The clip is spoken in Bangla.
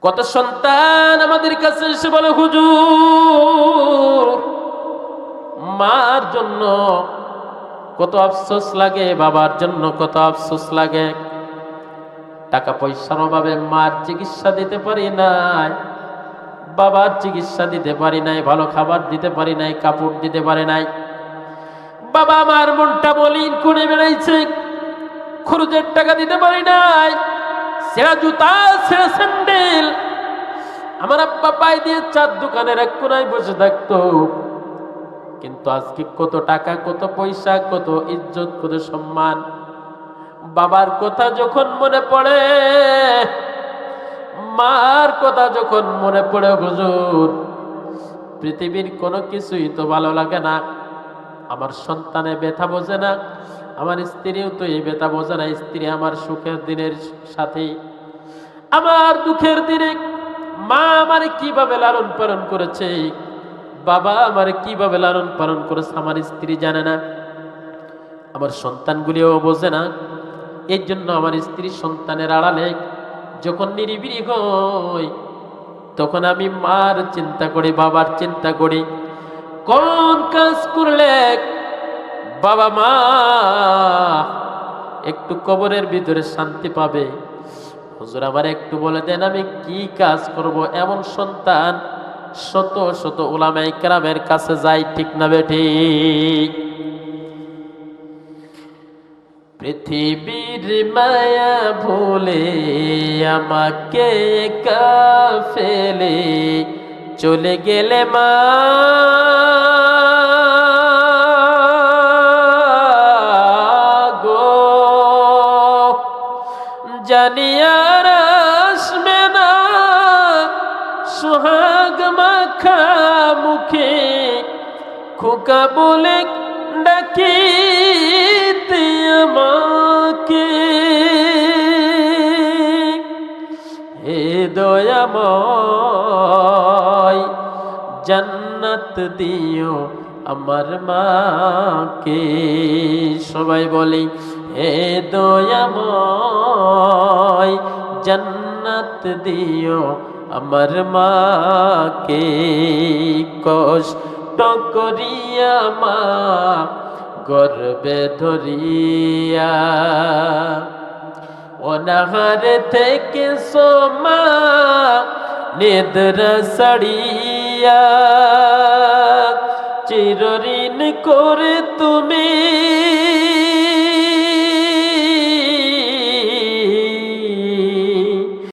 কত সন্তান আমাদের কাছে এসে বলে, হুজুর মার জন্য কত আফসোস লাগে, বাবার জন্য কত আফসোস লাগে, টাকা পয়সার অভাবে মার চিকিৎসা দিতে পারি নাই, বাবার চিকিৎসা দিতে পারি নাই, ভালো খাবার দিতে পারি নাই, কাপড় দিতে পারি নাই। বাবা আমার মনটা মলিন করে বেড়াইছে, খরচের টাকা দিতে পারি নাই, ছেঁড়া জুতা ছেঁড়া স্যান্ডেল আমার আব্বা পায়ে দিয়ে চার দোকানের এক কোনায় বসে থাকতো। কিন্তু আজকে কত টাকা, কত পয়সা, কত ইজ্জত, কত সম্মান। বাবার কথা যখন মনে পড়ে, মার কথা যখন মনে পড়ে, হুজুর পৃথিবীর কোনো কিছুই তো ভালো লাগে না। আমার সন্তানে ব্যথা বোঝে না, আমার স্ত্রীও তো এই ব্যথা বোঝে না। স্ত্রী আমার সুখের দিনের সাথী, আমার দুঃখের দিনে মা আমার কিভাবে লালন পালন করেছে, বাবা আমার কিভাবে লালন পালন করেছে আমার স্ত্রী জানে না, আমার সন্তানগুলিও বোঝে না। এর জন্য আমার স্ত্রী সন্তানের আড়ালে যখন নিরিবিলি হই, তখন আমি মার চিন্তা করি, বাবার চিন্তা করি, কোন কাজ করলে বাবা মা একটু কবরের ভিতরে শান্তি পাবে। হুজুর আমার একটু বলে দেন আমি কি কাজ করব। এমন সন্তান শত শত উলামায়ে কেরামের কাছে যায়, ঠিক না বেঠিক? পৃথিবীর মায়া ভুলে আমাকে একা ফেলে চলে গেলে মা, গো জানি আর আসবে না সোহাগ মাখা মুখে, খোকা বলে ডাকিতে আমাকে। হে দয়াময় জান্নাত দিও আমার মাকে। সবাই বলি হে দয়াময় জান্নাত দিও আমার মাকে। কষ্ট করিয়া মা গর্বে ধরিয়া, অনাহার থেকে সোমা নিদ্রা